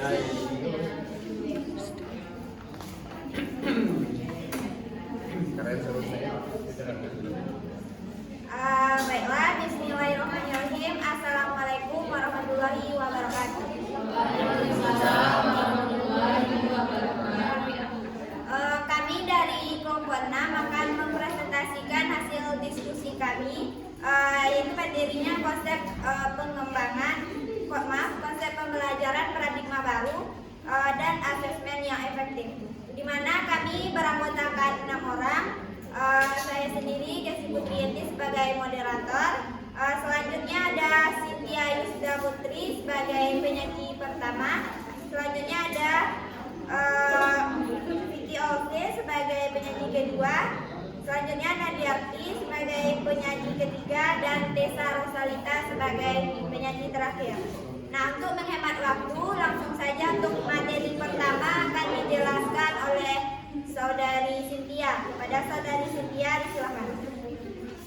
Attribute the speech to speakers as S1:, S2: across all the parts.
S1: Baiklah, bismillahirrahmanirrahim. Assalamualaikum warahmatullahi wabarakatuh. Kami dari kelompok 6 akan mempresentasikan hasil diskusi kami, yaitu materinya konsep konsep pembelajaran paradigma baru dan asesmen yang efektif, di mana kami beranggotakan 6 orang. Saya sendiri, Casey Putriyanti, sebagai moderator. Selanjutnya ada Cynthia Yusda Putri sebagai penyanyi pertama. Selanjutnya ada Vicky Olse sebagai penyanyi kedua. Selanjutnya Nadiarti sebagai penyanyi ketiga dan Tessa Rosalita sebagai penyanyi terakhir. Nah, untuk menghemat waktu, langsung saja untuk materi pertama akan dijelaskan oleh Saudari Cynthia. Kepada Saudari Cynthia, silakan.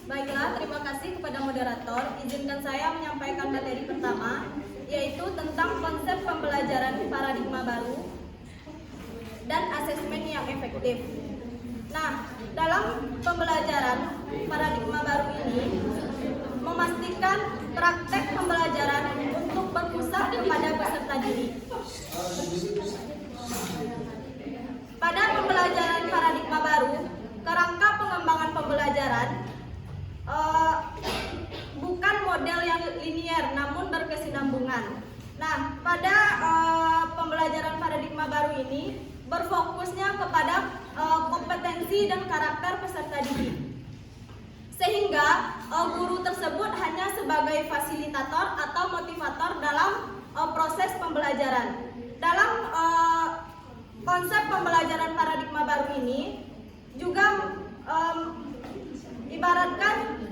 S2: Baiklah, terima kasih kepada moderator. Izinkan saya menyampaikan materi pertama, yaitu tentang konsep pembelajaran paradigma baru dan asesmen yang efektif. Nah, dalam pembelajaran paradigma baru ini memastikan praktek pembelajaran untuk berpusat kepada peserta didik. Pada pembelajaran paradigma baru, kerangka pengembangan pembelajaran bukan model yang linier, namun berkesinambungan. Nah, pada pembelajaran paradigma baru ini berfokusnya kepada kompetensi dan karakter peserta didik, sehingga guru tersebut hanya sebagai fasilitator atau motivator dalam proses pembelajaran. Dalam konsep pembelajaran paradigma baru ini juga ibaratkan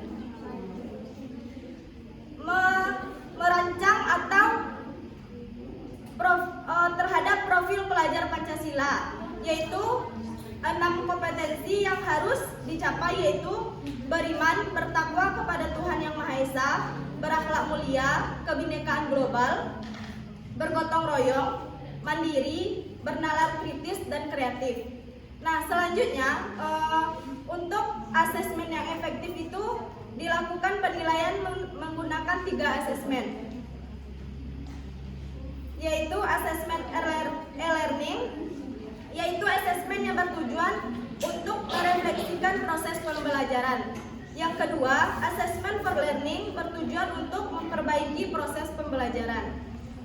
S2: merancang atau terhadap profil pelajar Pancasila, yaitu 6 kompetensi yang harus dicapai, yaitu beriman, bertakwa kepada Tuhan Yang Maha Esa, berakhlak mulia, kebinekaan global, bergotong royong, mandiri, bernalar kritis, dan kreatif. Nah, selanjutnya untuk asesmen yang efektif itu dilakukan penilaian menggunakan 3 asesmen, yaitu asesmen e-learning, yaitu asesmen yang bertujuan untuk merefleksikan proses pembelajaran. Yang kedua, asesmen for learning, bertujuan untuk memperbaiki proses pembelajaran.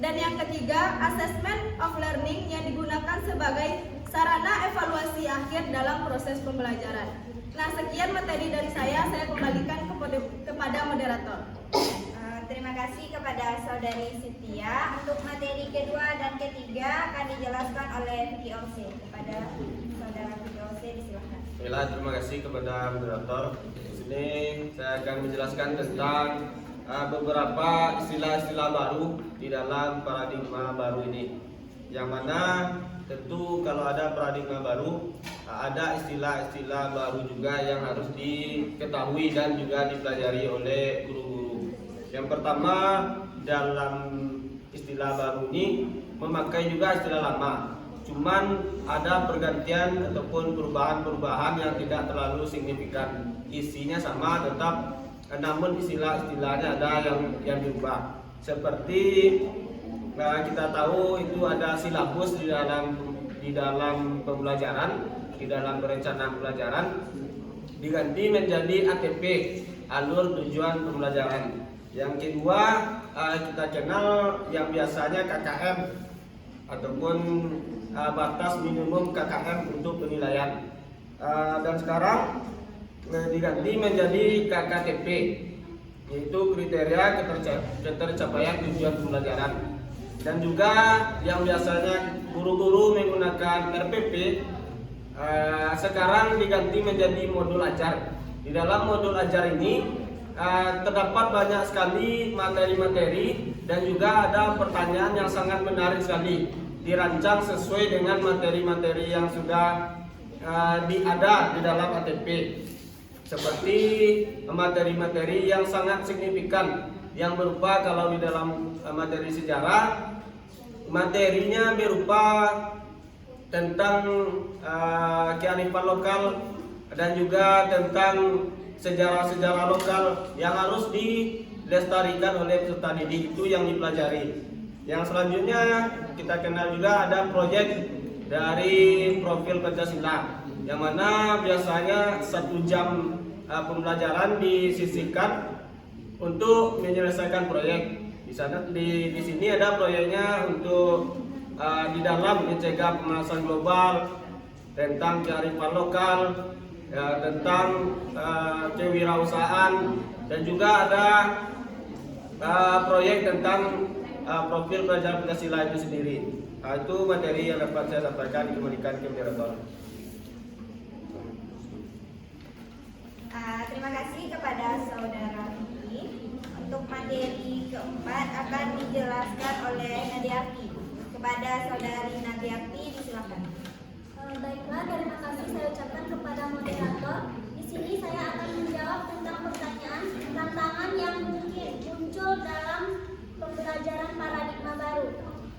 S2: Dan yang ketiga, assessment of learning, yang digunakan sebagai sarana evaluasi akhir dalam proses pembelajaran. Nah, sekian materi dari saya kembalikan kepada moderator.
S1: Terima kasih kepada Saudari Cynthia. Untuk materi kedua dan ketiga akan dijelaskan oleh Vicky Olse. Kepada Saudara Vicky Olse, disilakan.
S3: Baiklah, terima kasih kepada moderator. Di sini saya akan menjelaskan tentang beberapa istilah-istilah baru di dalam paradigma baru ini, yang mana tentu kalau ada paradigma baru ada istilah-istilah baru juga yang harus diketahui dan juga dipelajari oleh guru-guru. Yang pertama, dalam istilah baru ini memakai juga istilah lama, cuman ada pergantian ataupun perubahan-perubahan yang tidak terlalu signifikan. Isinya sama tetap, namun istilah-istilahnya ada yang diubah. Seperti kita tahu itu ada silabus di dalam pembelajaran, di dalam perencanaan pelajaran, diganti menjadi ATP, alur tujuan pembelajaran. Yang kedua, kita kenal yang biasanya KKM ataupun batas minimum KKM untuk penilaian, dan sekarang diganti menjadi KKTP, yaitu kriteria ketercapaian tujuan pembelajaran. Dan juga yang biasanya guru-guru menggunakan RPP, sekarang diganti menjadi modul ajar. Di dalam modul ajar ini terdapat banyak sekali materi-materi dan juga ada pertanyaan yang sangat menarik sekali, dirancang sesuai dengan materi-materi yang sudah ada di dalam ATP. Seperti materi-materi yang sangat signifikan, yang berupa kalau di dalam materi sejarah materinya berupa tentang kearifan lokal dan juga tentang sejarah-sejarah lokal yang harus dilestarikan oleh peserta didik, itu yang dipelajari. Yang selanjutnya kita kenal juga ada proyek dari profil Pancasila, yang mana biasanya 1 jam pembelajaran disisihkan untuk menyelesaikan proyek. Di sini ada proyeknya untuk di dalam mencegah pemanasan global, tentang kearifan lokal, ya, tentang kewirausahaan, dan juga ada proyek tentang profil pelajar Pancasila itu sendiri. Itu materi yang dapat saya sampaikan, dikembalikan ke moderator.
S1: Terima kasih kepada saudara Vicky. Untuk materi keempat akan dijelaskan oleh Nadiarti. Kepada saudari Nadiarti, disilakan.
S4: Baiklah, terima kasih saya ucapkan kepada moderator. Di sini saya akan menjawab tentang pertanyaan tantangan yang mungkin muncul dalam pembelajaran paradigma baru.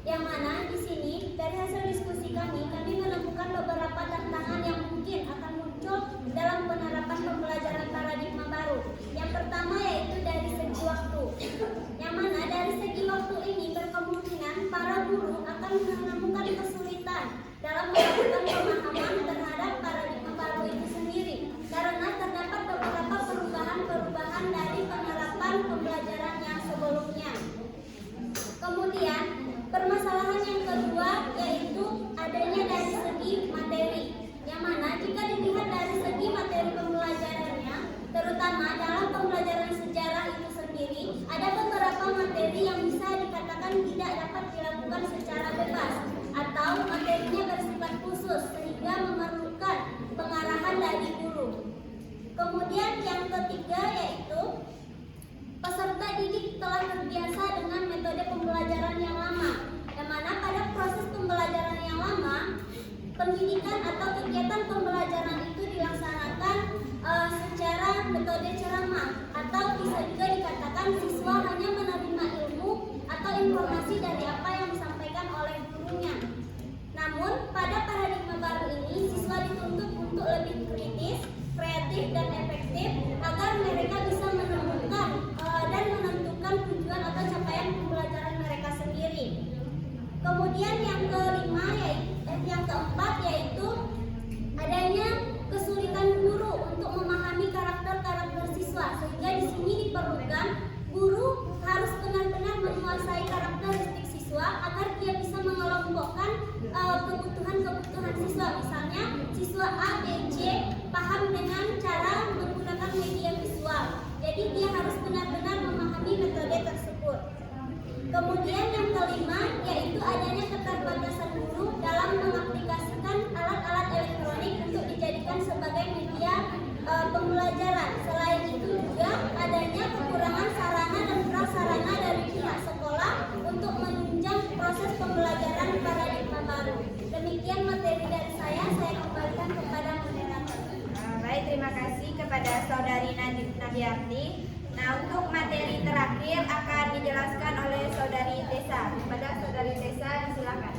S4: Yang mana di sini dari hasil diskusi kami menemukan beberapa tantangan yang mungkin akan muncul dalam penerapan pembelajaran paradigma baru. Yang pertama yaitu dari segi waktu. Yang mana dari segi waktu ini berkemungkinan para guru akan menemukan kesulitan dalam melakukan pemahaman terhadap paradigma baru itu sendiri, karena terdapat beberapa perubahan-perubahan dari penerapan pembelajaran yang sebelumnya. Kemudian permasalahan yang kedua yaitu adanya dari segi materi, yang mana jika dilihat dari segi materi pembelajarannya, terutama dalam pembelajaran sejarah itu sendiri, ada beberapa materi yang bisa dikatakan tidak dapat dilakukan secara bebas atau materinya bersifat khusus sehingga memerlukan pengarahan dari guru. Kemudian yang ketiga yaitu peserta didik telah terbiasa dengan metode pembelajaran yang lama, yang mana pada proses pembelajaran yang lama, pendidikan atau kegiatan pembelajaran itu dilaksanakan secara metode ceramah, atau bisa juga dikatakan siswa hanya menerima ilmu atau informasi dari apa yang disampaikan oleh gurunya. Namun pada paradigma baru ini siswa dituntut untuk lebih kritis, kreatif, dan efektif agar mereka bisa menemukan dan menentukan tujuan atau capaian pembelajaran mereka sendiri. Kemudian yang keempat yaitu adanya kesulitan guru untuk memahami karakter siswa, sehingga di sini diperlukan guru harus benar-benar menguasai karakteristik siswa agar dia bisa mengelompokkan kebutuhan siswa. Misalnya siswa A, B, C paham dengan cara menggunakan media visual, jadi dia harus benar-benar memahami metode tersebut. Kemudian yang kelima yaitu adanya keterbatasan guru dalam mengaplikasikan alat-alat elektronik untuk dijadikan sebagai media pembelajaran. Selain itu juga adanya kekurangan sarana dan prasarana dari pihak sekolah untuk menunjang proses pembelajaran paradigma baru. Demikian materi dari saya kembalikan kepada moderator.
S1: Baik, terima kasih kepada saudari Nadiarti. Nah, untuk materi terakhir akan dijelaskan oleh saudari Tessa. Kepada saudari Tessa, silakan.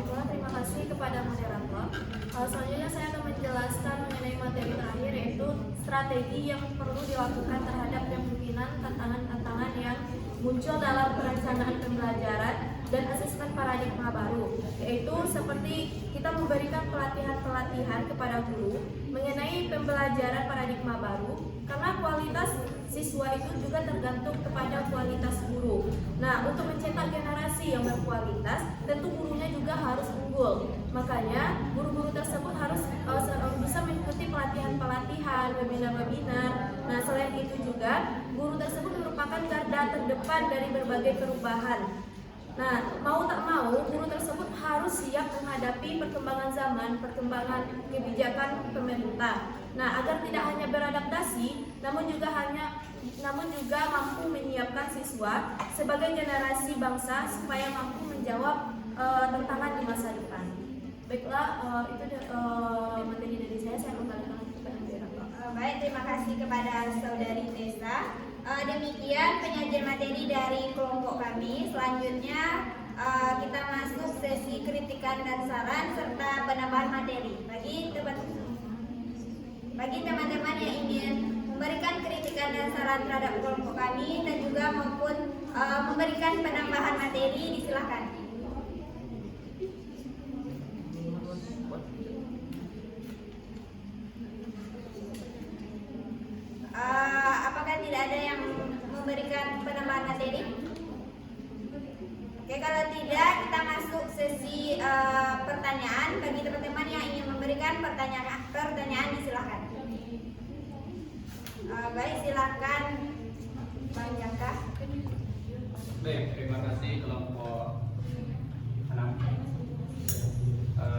S2: Terima kasih kepada moderator. Selanjutnya saya akan menjelaskan mengenai materi terakhir yaitu strategi yang perlu dilakukan terhadap kemungkinan tantangan-tantangan yang muncul dalam perencanaan pembelajaran dan asesmen paradigma baru, yaitu seperti kita memberikan pelatihan-pelatihan kepada guru mengenai pembelajaran paradigma baru, karena kualitas siswa itu juga tergantung kepada kualitas guru. Nah, untuk mencetak generasi yang berkualitas, tentu gurunya juga harus unggul. Makanya guru-guru tersebut harus bisa mengikuti pelatihan-pelatihan, webinar-webinar. Nah, selain itu juga guru tersebut merupakan garda terdepan dari berbagai perubahan. Nah, mau tak mau, guru tersebut harus siap menghadapi perkembangan zaman, perkembangan kebijakan pemerintah. Nah, agar tidak hanya beradaptasi, namun juga mampu menyiapkan siswa sebagai generasi bangsa supaya mampu menjawab tantangan di masa depan. Baiklah, itu materi dari saya kembalikan kepada moderator.
S1: Baik, terima kasih kepada saudari Tessa. Demikian penyajian materi dari kelompok kami. Selanjutnya kita masuk sesi kritikan dan saran serta penambahan materi. Bagi teman-teman yang ingin memberikan kritikan dan saran terhadap kelompok kami dan juga maupun memberikan penambahan materi, disilahkan. Apakah tidak ada yang memberikan penambahan materi? Oke, kalau tidak kita masuk sesi pertanyaan. Bagi teman-teman yang ingin memberikan pertanyaan disilahkan. Baik, silakan Bang Jaka.
S5: Baik, terima kasih kelompok 6.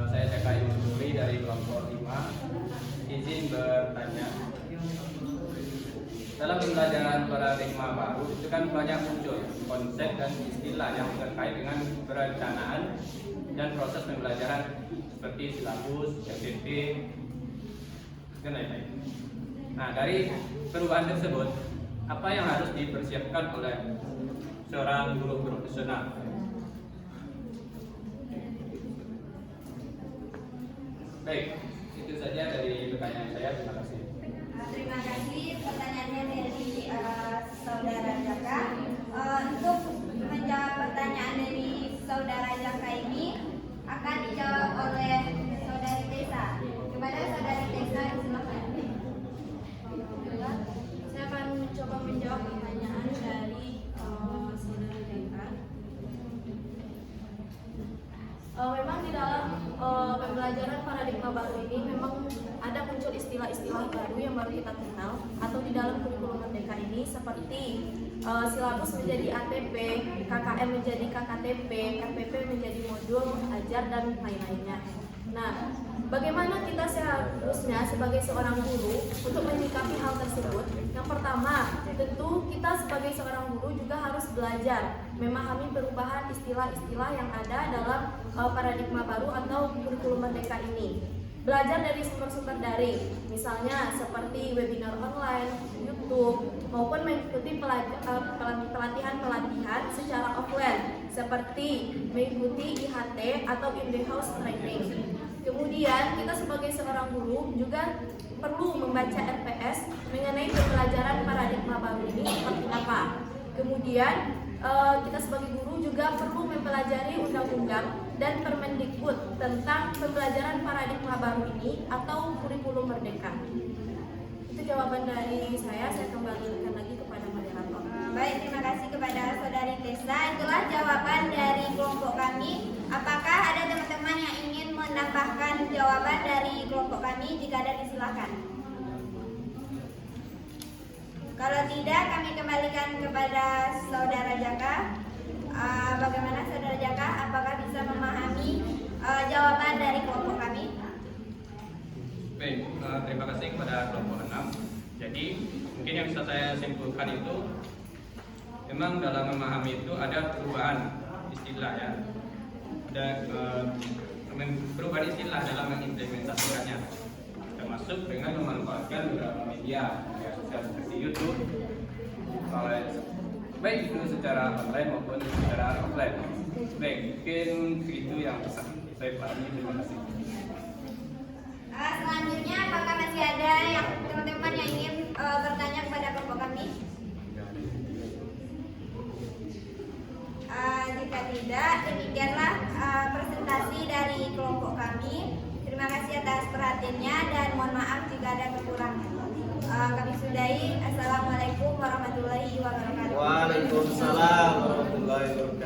S5: Saya Jaka Yunuri dari kelompok 5. Izin bertanya. Dalam pembelajaran paradigma baru itu kan banyak muncul konsep dan istilah yang terkait dengan perencanaan dan proses pembelajaran seperti silabus, FTP, dan lain-lain. Nah, dari perubahan tersebut, apa yang harus dipersiapkan oleh seorang guru profesional? Baik, itu saja dari pertanyaan saya. Terima kasih.
S1: Terima kasih pertanyaannya dari Saudara Jaka. Untuk menjawab pertanyaan dari Saudara Jaka ini akan dijawab oleh Saudari Tessa. Kepada Saudari Tessa, silakan.
S2: Saya akan mencoba menjawab pertanyaan dari Saudara Jaka. Memang di dalam pembelajaran paradigma baru ini memang ada muncul istilah-istilah baru yang baru kita kenal atau di dalam kurikulum Merdeka ini seperti silabus menjadi ATP, KKM menjadi KKTP, KPP menjadi modul ajar dan lain-lainnya. Nah, bagaimana kita seharusnya sebagai seorang guru untuk menyikapi hal tersebut? Yang pertama, tentu kita sebagai seorang guru juga harus belajar memahami perubahan istilah-istilah yang ada dalam paradigma baru atau kurikulum Merdeka ini. Belajar dari sumber-sumber daring, misalnya seperti webinar online, YouTube, maupun mengikuti pelatihan-pelatihan secara offline, seperti mengikuti IHT atau in-the-house training. Kemudian kita sebagai seorang guru juga perlu membaca RPS mengenai pembelajaran paradigma baru ini seperti apa. Kemudian kita sebagai guru juga perlu mempelajari undang-undang dan Permendikbud tentang pembelajaran paradigma baru ini atau kurikulum Merdeka. Itu jawaban dari saya kembalikan lagi kepada moderator.
S1: Baik, terima kasih kepada Saudari Tessa. Itulah jawaban dari kelompok kami. Apakah ada teman-teman yang ingin menambahkan jawaban dari kelompok kami? Jika ada, disilakan. Kalau tidak, kami kembalikan kepada Saudara Jaka. Bagaimana Saudara Jaka? Apakah bisa memahami jawaban dari kelompok kami?
S5: Baik, terima kasih kepada kelompok 6. Jadi, mungkin yang bisa saya simpulkan itu memang dalam memahami itu ada perubahan istilah ya. Ada perubahan istilah dalam mengimplementasikannya, termasuk dengan memanfaatkan beberapa media seperti YouTube, baik itu secara online maupun secara offline. Baik, mungkin itu yang bisa saya pahami. Terima kasih.
S1: Selanjutnya, apakah masih ada yang teman-teman yang ingin bertanya kepada kelompok kami? Jika tidak, demikianlah presentasi dari kelompok kami. Terima kasih atas perhatiannya dan mohon maaf jika ada kekurangan. Kami sudahi. Assalamualaikum warahmatullahi wabarakatuh.
S3: Waalaikumsalam warahmatullahi wabarakatuh.